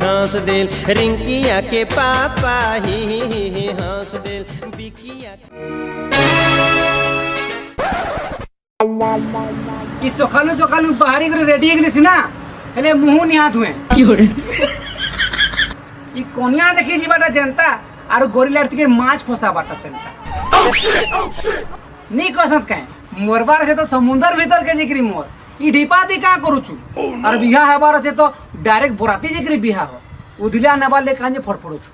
हंस दिल रिंकिया के पापा हंस दिल बिकिया सकालू सकालू बाहरी कर रेडी ना हेले मुंह नहीं हाथ हुए कोनिया देखी बाटा जनता और गोरिला के माछ फसा बाटा सेंता नहीं कसत कहे मोरबार से तो समुंदर भीतर के जिक्री मोर ई ढिपाती का करू छु और बिहा हेबार আছে तो डायरेक्ट बोराती जिक्री बिहा हो उदिला नेबार ले कांजे फड़फड़ो छु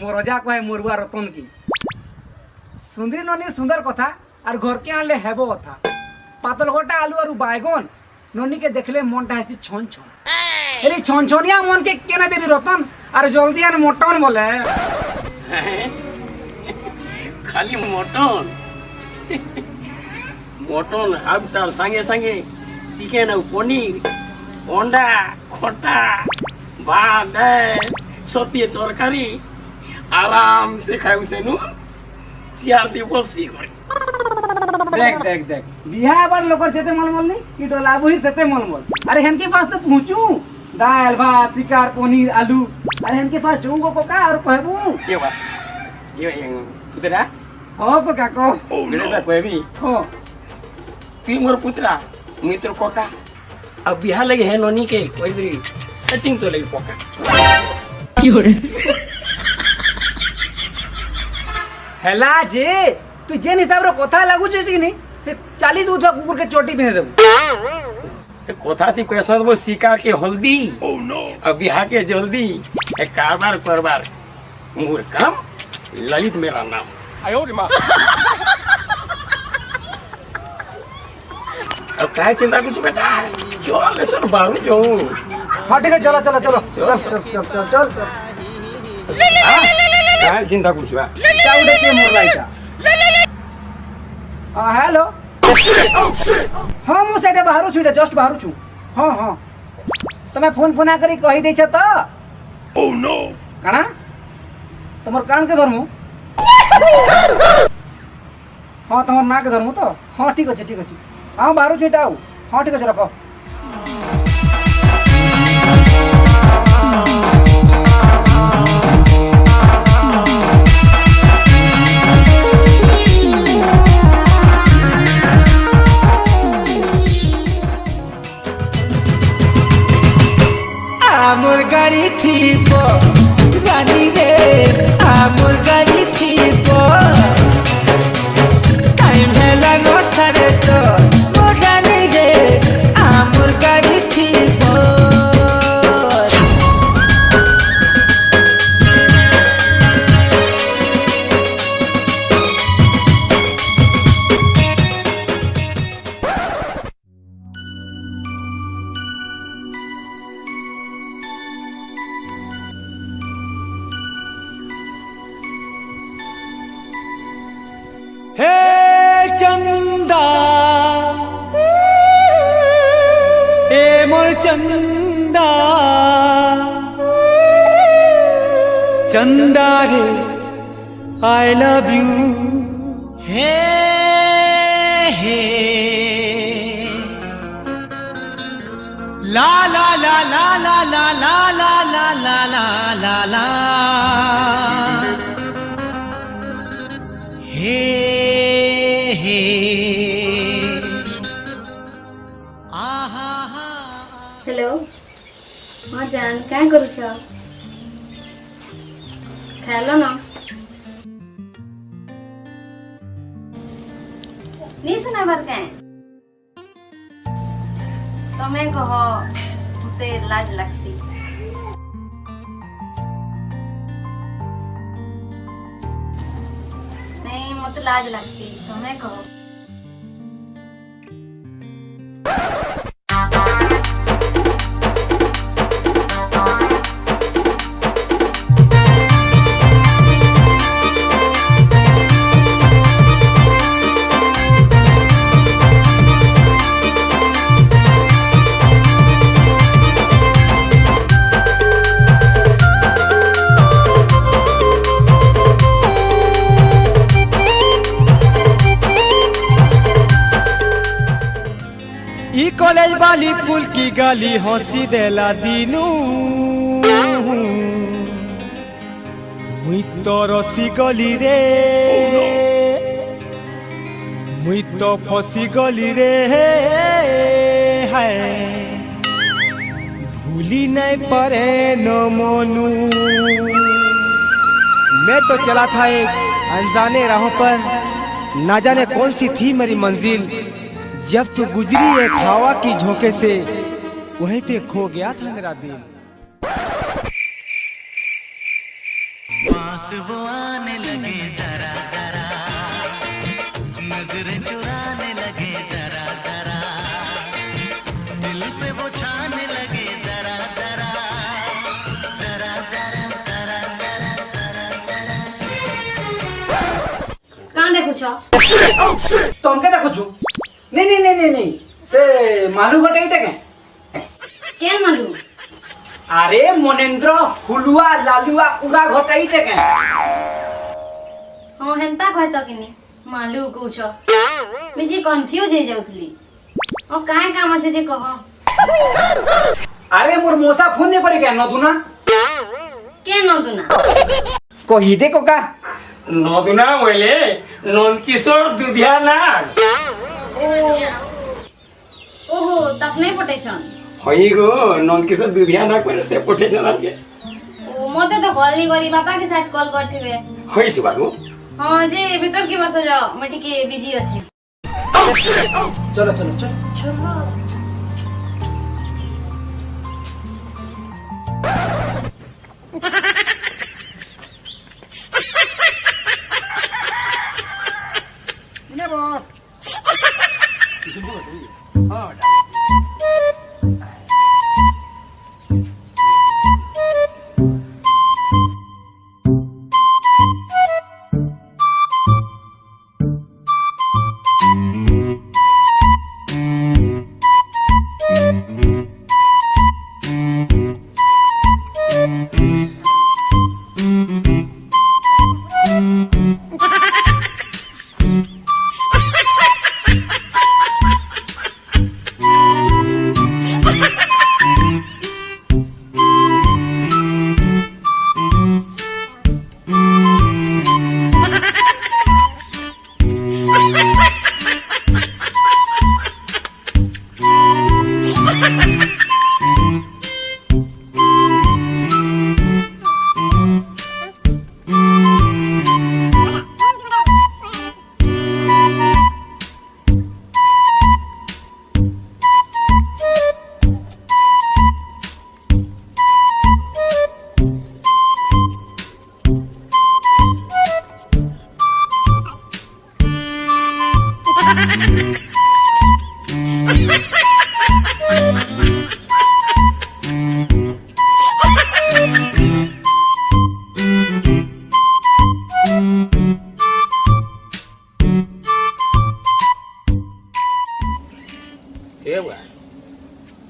मोरजा कहे मोरबा रतन की सुंदरी ननी सुंदर कथा और घर के आनले हेबो कथा पातल गोटा आलू और बैगन ननी के देखले मनटा हसी छन छन एली छन छनिया मन के केना देबी रतन और जल्दी आन मोटन बोले खाली मटन मटन अब तार संगे संगे चिकेन और पनीर अंडा खटा भात छती तरकारी आराम से खाऊ से नु चार दिवस देख देख देख बिहा बार लोकर जेते मलमल नहीं ई डोला बही सेते मलमल अरे हमके पास तो पहुंचू दाल भात शिकार पनीर आलू अरे हमके पास जाऊंगो कोका और कहबू ये पुतरा हो कोका को मेरे सा कहबी हो तू मोर पुतरा मित्र कोका अब बिहा लगे है नोनी के कोई भी सेटिंग तो लगे कोका हेला जे तू जेन हिसाब रो कथा लागू छै कि नहीं से 40 दूध कुकुर के चोटी पहने देबू कथा थी कैसा वो शिकार के हल्दी अब बिहा के जल्दी एक कारबार करबार मोर काम ललित मेरा नाम अब काय चिंता कुछ बेटा चल चल बाहर जाऊं हां ठीक है चलो चलो चलो चल चल चल चल काय चिंता कुछ बा चाउडे के मोर लाइटा हां हेलो हां मु सेटे बाहर छु जस्ट बाहर छु हां हां तमे फोन फोना करी कहि दै छ त ओह नो काना तमर कान के धरमु हाँ तमर ना के धरमु तो हाँ ठीक अच्छे हाँ बाहर छुटा आउ हाँ ठीक अच्छे रख आमुर गाड़ी थी रानी रे आमुर गाड़ी थी टाइम है लगो सारे तो रानी रे आमुर गाड़ी थी चंदा चंदा रे I love you hey hey ला ला ला ला ला ला ला ला ला ला ला ला ला हे हे हेलो हाँ जान क्या करू छ खालो ना नहीं सुना बार क्या तमें कह मते लाज लगसी नहीं मते लाज लगसी तमें कहो कॉलेज वाली फूल की गाली हंसी देला दीनू मुई तो रसी गली रे मुई तो फसी गली रे हाय भूली नहीं परे न मोनू। मैं तो चला था एक अनजाने राहों पर, ना जाने कौन सी थी मेरी मंजिल। जब तू गुजरी एक हवा की झोंके से वहीं पे खो गया था मेरा दिल। पास वो आने लगे जरा जरा, नजरें चुराने लगे जरा जरा, दिल पे वो छाने लगे जरा जरा, जरा जरा जरा जरा जरा। कहाँ देखो छो? तुमके देखो छु? नहीं से मालू घटे इटे के क्या मालूम? अरे मनेंद्र हुलुआ लालुआ उड़ा घटे इटे के हाँ हेंता कहता कि नहीं मालू को छो मैं जी कंफ्यूज हो जाउथली ओ काहे काम আছে जे कहो। अरे मोर मोसा फोन नहीं करे के नदुना के नदुना कही दे कोका नदुना बोले नंदकिशोर दुधिया नाग ओहो तक नहीं पटेशन हई गो नंदकिशोर दुधिया नाग पर से पठे चला के ओ मते तो कॉल नहीं करी पापा के साथ कॉल करथिबे हई थी बाबू। हां जे भीतर की बस जाओ मैं ठीक है बिजी अछि। चलो चलो चलो ने बॉस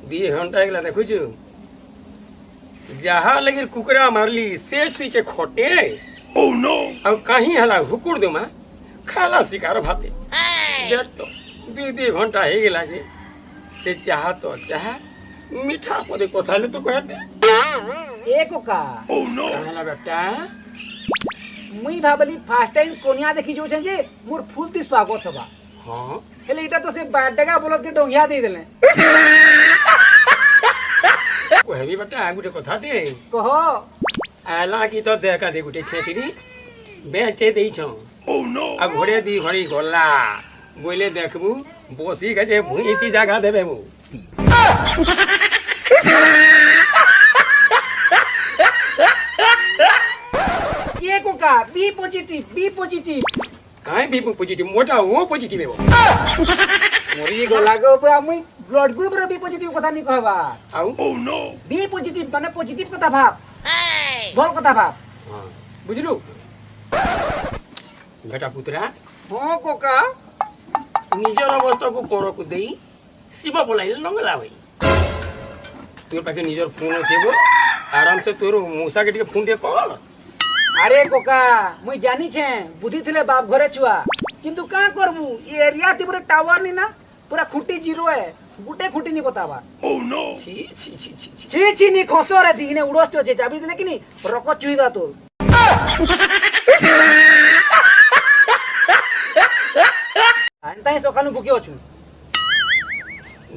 दी घंटा गला देखु छु जहा लगे कुकरा मारली से सीचे खोटे ओह नो अब कहीं हला हुकुर दो मा खाला शिकार भाते देख तो दी घंटा हे गेला जे से चाहा तो चाहा मीठा पदे कथाले तो कहते ए कोका ओह नो कहला बेटा मुई भाबली फास्ट टाइम कोनिया देखि जो छे जे मोर फुलती स्वागत हबा। हां हेले इटा तो से बाडगा बोलत के डोंगिया दे देले कहबी बेटा गुटे कथा दे कहो आला की तो देखा दे गुटे छेसिरी बेचे देई छ ओह नो अब घोड़े दी घड़ी गोला बोले देखबू बोसी गजे भूईती जगह देबे मु ये कोका बी पॉजिटिव काहे बी पॉजिटिव मोटा वो पॉजिटिव है वो मोरी गोला गो पे मुई ब्लड ग्रुप रो बी पॉजिटिव कथा नहीं कहबा आउ ओह नो बी पॉजिटिव माने पॉजिटिव कथा भाव बोल कथा भाव हां बुझलु बेटा पुत्रा हां कोका निजर अवस्था को पर को देई शिव बोलाई लंगला भाई तोर पाके निजर फोन छे गो आराम से तोर मौसा के फोन दे कॉल। अरे कोका मुई जानी छे बुद्धि थिले बाप घरे छुआ किंतु का करबू ये एरिया तिबरे टावर नी ना पूरा खुटी जीरो है गुटे खुटी नहीं बतावा ছি ছি ছি ছি ছি ছি ছি নি খসো রে দিনে উড়স চে চাবি দিলে কিনি রক চুইদা তো আনতাই সকালু বুকি অছু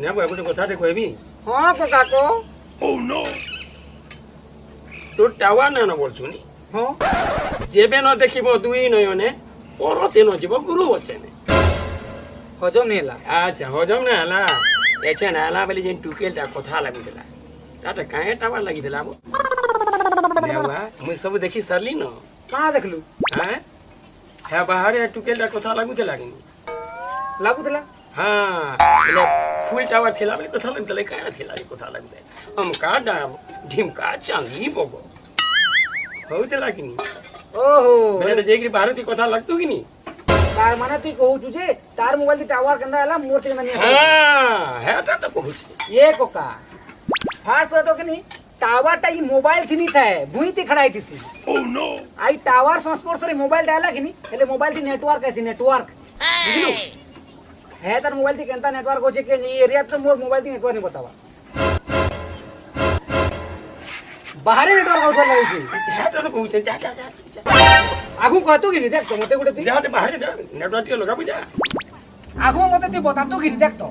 না বাবু গোটে কথাଟେ কইবি হ্যাঁ কোকা কো তোর টাওয়ার না বলছু নি হ্যাঁ যেবে ন দেখিব দুই নয়নে পরতে ন যাব গুরু বচনে হজম নি হেলা আচ্ছা হজম না হলা এছে না হলা বলি যে টুকেলটা কথা লাগুଥିଲା তাটা কাহে টাওয়ার লাগিଥିଲା আবো দেওয়া মুই সব দেখি সারলি ন কা দেখলু হ্যাঁ হ্যাঁ বাহারে টুকেলটা কথা লাগুଥିଲା কিনি লাগুতলা হ্যাঁ એટલે ફૂલ ટાવર થેલા બલે કથા લાગતા લે કાયા થેલા રે કથા લાગતા આમ કાડા ઢીમકા ચાંગી બોગો હોતે લાગીની ওহো બલે જેગરી ભારતી કથા લાગતું કે ની তার মানে তুই কহুছু যে তার মোবাইল দি টাওয়ার কেন্দা হেলা মোর থেকে না নিয়ে હા હેટા તો પહોંચી ये कोका फास्ट पर तो कि टावर टा ये मोबाइल थी नहीं था भूई थी खड़ाई थी सी ઓ નો आई टावर संस्पर्श रे मोबाइल डाला कि नहीं એટલે मोबाइल थी नेटवर्क ऐसी नेटवर्क बुझलु है तार मोबाइल थी केंता नेटवर्क होचे के ये एरिया तो मोर मोबाइल थी नेटवर्क नहीं बतावा बाहरे नेटवर्क होता लगू छी હેટા તો પહોંચે જા જા જા आगु कहतो कि नहीं देख तो मते गुटे थी જા બહાર જા નેટવર્ક કે લગા બજા आगु मते ती बतातो कि नहीं देख तो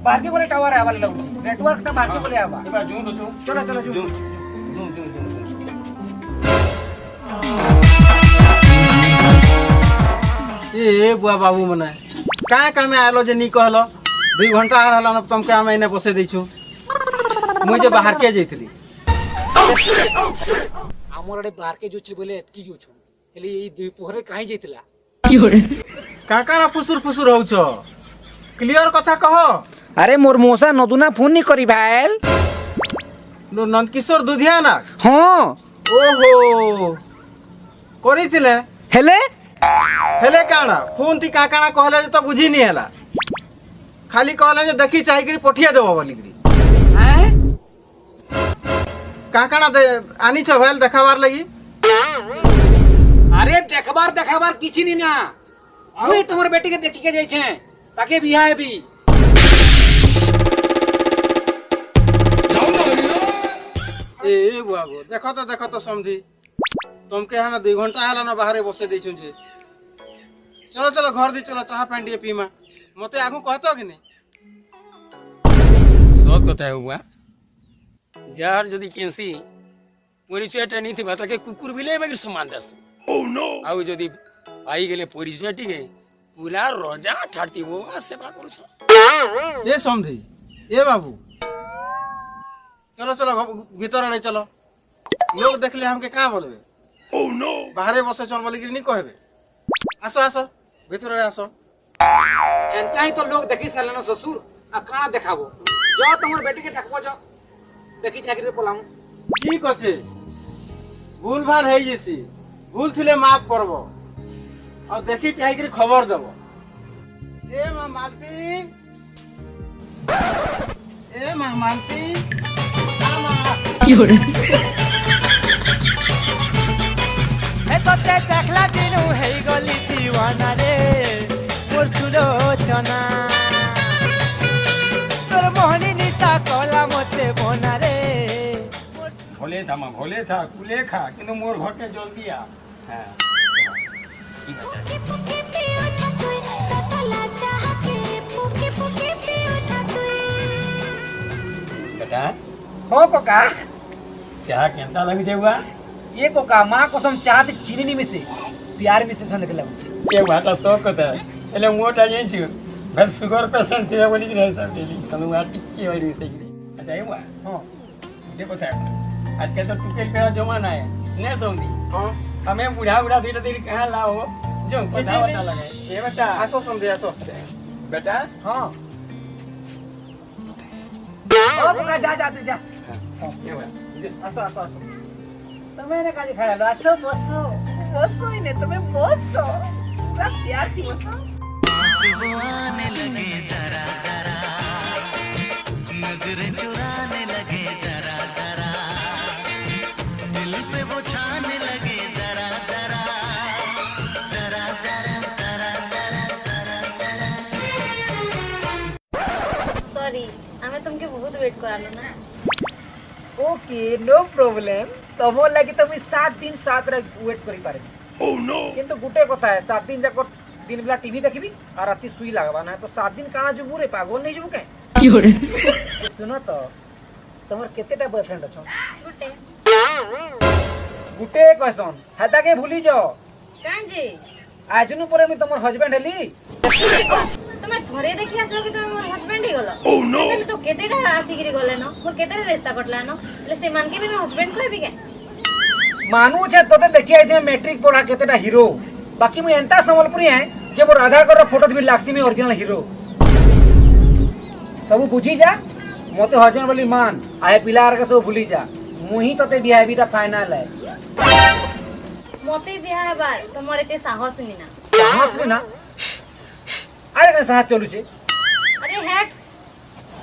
बाहर के बोले टावर आवा लगू नेटवर्क ता बाहर के बोले आवा એબા જો તો चलो चलो जो જો જો જો ए बुआ बाबू मने काहे कामे आलो जे नी कहलो 2 घंटा हला न तुमके हम एने बसे दै छु मुई जे बाहर के जइतली हमर अडे बाहर के जो छी बोले एतकी जो छु हेली ई दुई पोहरे काहे जइतला काकाना फुसुर फुसुर होउछ क्लियर कथा कह अरे मोर मोसा नदुना फोन नहीं करी भाईल नंदकिशोर दुधिया ना हाँ ओहो करिथिले हेले हेले काना फोन ती काकाना कहले जे तो बुझी नी हला खाली कहले जे देखी चाहि करी पठिया देबो बोली करी हैं काकाना दे आनी छ भेल देखाबार लगी अरे देखबार किछि नहीं ना मुई तुम्हार बेटी के देखी के जाई छे ताके बियाह है भी ए बाबू देखो तो समझी तुमके हमें 2 घंटा हला ना बाहर बसे दै छु जे चलो चलो घर दी चलो चाह पानी टिके पीमा मते आगु कहतो कि नहीं সৎ কথা হুয়া যার যদি কেনসি পরিচয়টা নি থিবা তাকে কুকুর বিলে বাগির সমান দাস ও নো আউ যদি পাই গেলে পরিচয়টিকে পুরা রজা ঠাড়তিব সেবা করছ ए समझी ए बाबू चलो चलो भीतर आड़े चलो लोग देखले हमके का बोलबे ओ नो बाहर बसे चल बोली नहीं कहबे आसो आसो भीतर आड़े आसो एंता ही तो लोग देखी सालन ससुर आ काना देखाबो जो तुम्हार बेटी के डाकबो जो देखी चाकरी पलाऊ ठीक আছে ভুল ভাল হই যেছি ভুল থিলে মাফ করব আর দেখি চাই করে খবর দেব এ মা মালতি हे तोते देखला दिनु हे गली दीवाना रे मोर सुलोचना तोर मोहनी निशा कला मते बोना रे ভোলে থামা ভোলে থা কুলে খা কিন্তু মোর ঘরকে জলদি আ হ্যাঁ ঠিক আছে फुके पियो था तुई ततला चाह के फुके पियो था तुई बेटा हो कोका চাহ কেনতা লাগছে হুয়া ये कोका मां कसम चाहत चीनी नहीं मिसे प्यार मिसे सन के लगू એ વાત શોખ હતા એટલે મોટા જઈ છું ઘર સુગર પેશન્ટ થયા બોલી જ રહે સાહેબ ડેલી ચાલુ આ ટીકી વાળી વિશે અચ્છા એવું हां ये पता है आजकल तो टुकेल का जमाना है ने समझी हां हमें बुढ़ा बुढ़ा धीरे धीरे कहाँ लाओ जो पता बता लगे ये बेटा আসো সমঝে আসো बेटा हां ओ कोका जा जा तू जा ये हुआ আসো আসো আসো તમે એને કાજી ખાયા આસો બસો બસો ને તમે બસો પૂરા પ્યાર થી બસો वो आने लगे जरा जरा नजरें चुराने लगे जरा जरा दिल पे वो छाने लगे जरा जरा जरा जरा जरा जरा जरा जरा सॉरी हमें तुमके बहुत वेट करालो ना। ओके नो प्रॉब्लम तब लगे तुम 7 दिन 7 रात वेट करि पारे ओह नो किंतु गुटे कथा है 7 दिन जाक दिन बेला टीवी देखबी और राती सुई लागबा ना तो 7 दिन काना जुबू रे पागल नहीं जुबू के की हो रे सुनो तो तमर केतेटा बॉयफ्रेंड अछो गुटे गुटे कहसन हेता के भूली जाओ कां जी आजनु परे मी तमर हस्बैंड हेली तुम्हें थोड़े देखि आसलो कि तुम मोर हस्बैंड ही गलो ओह नो तेल तो केतेटा आसी गिरी गले न मोर केतेटा रिश्ता कटला न ले से मान के भी हस्बैंड कहबी के मानू छे तोते देखि आइ जे मैट्रिक पढ़ा केतेटा हीरो बाकी मु एंता संबलपुरी है जे मोर आधार कार्ड फोटो भी लाक्सी में ओरिजिनल हीरो सब बुझी जा मते हस्बैंड बोली मान आए पिलार के सब भूली जा मुही तते बियाह बीटा फाइनल है मोते बियाह बार तमर एते साहस नी ना साहस भी ना अरे के साथ चलू छे अरे हेट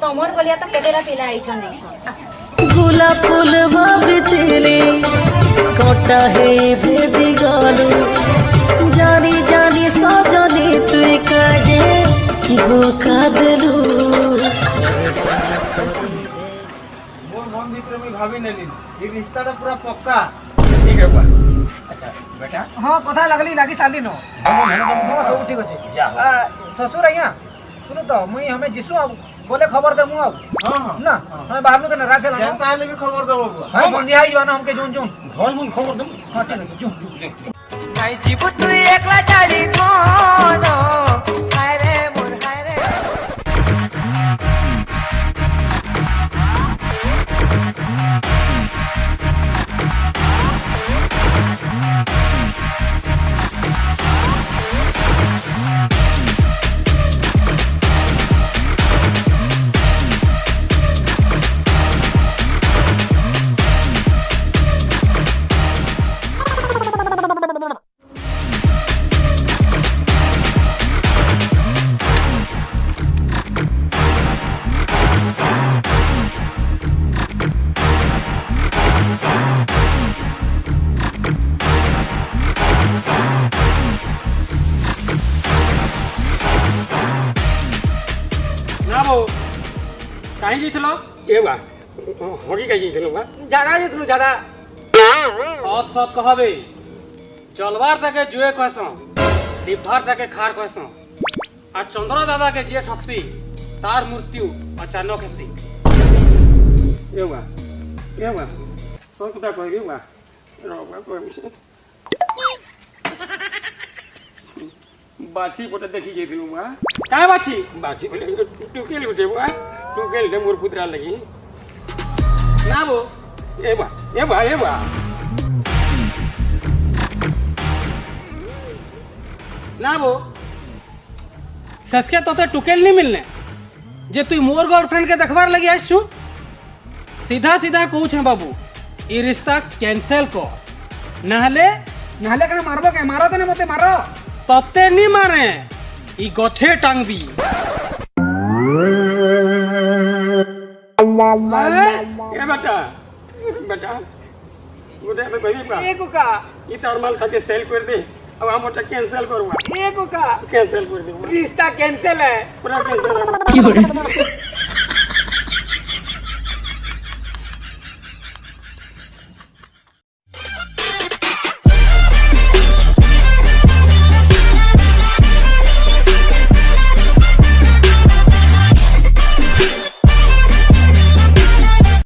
तमर बोलिया तो केतेटा पिला आइछन देखछन গোলাপ ফুল ভাবি তেরে কটা হে বেবি গালু জানি জানি সজনি তুই কাজে ধোকা দেলু मोर मन भीतर में भाभी नेली ये रिश्ता तो पूरा पक्का ठीक है बा अच्छा बेटा हां पता लगली लागी साली नो हां सब ठीक अछि जा ससुर आइया सुनो तो मुई हमें जिसु अब बोले खबर दे मु अब हां हां ना हमें बाहर में रात चला जनता ले भी खबर दो बुआ हां संध्या आई जाना हमके जोन जोन धन मुन खबर दम हां ठीक है जोन নাই জীবু তুই একলা চালি ধন হায় রে মোর হায় রে ना बो काहे जितलो ए बा होगी का जी चलो बा जाड़ा जितनु जाड़ा सत सत कहबे चलवार तके जुए कहसो डिब्बार तके खार कहसो आ चंद्र दादा के जे ठक्सी तार मृत्यु अचानक हेसी ए बा तो कुटा कह रे बा रो बा कोइ बाछी पटे देखी जेथिलु बा काहे बाछी बाछी बोले टुकेल उठे बा टुकेल दे मोर पुत्रा लगी ना बो ए बा ना बो ससके तोते टुकेल नहीं मिलने जे तू मोर गर्लफ्रेंड के देखबार लगी आइसु सीधा सीधा कहू छे बाबू ई रिश्ता कैंसिल कर नहले नाले कने मारबो के मारो तने मते मारो तते नहीं मारे ई गछे टांगबी ए बेटा बेटा गोटे में कहि बा एको का ई तार माल खाते सेल कर दे अब हम ओटा कैंसिल करवा एको का कैंसिल कर दे रिश्ता कैंसिल है पूरा कैंसिल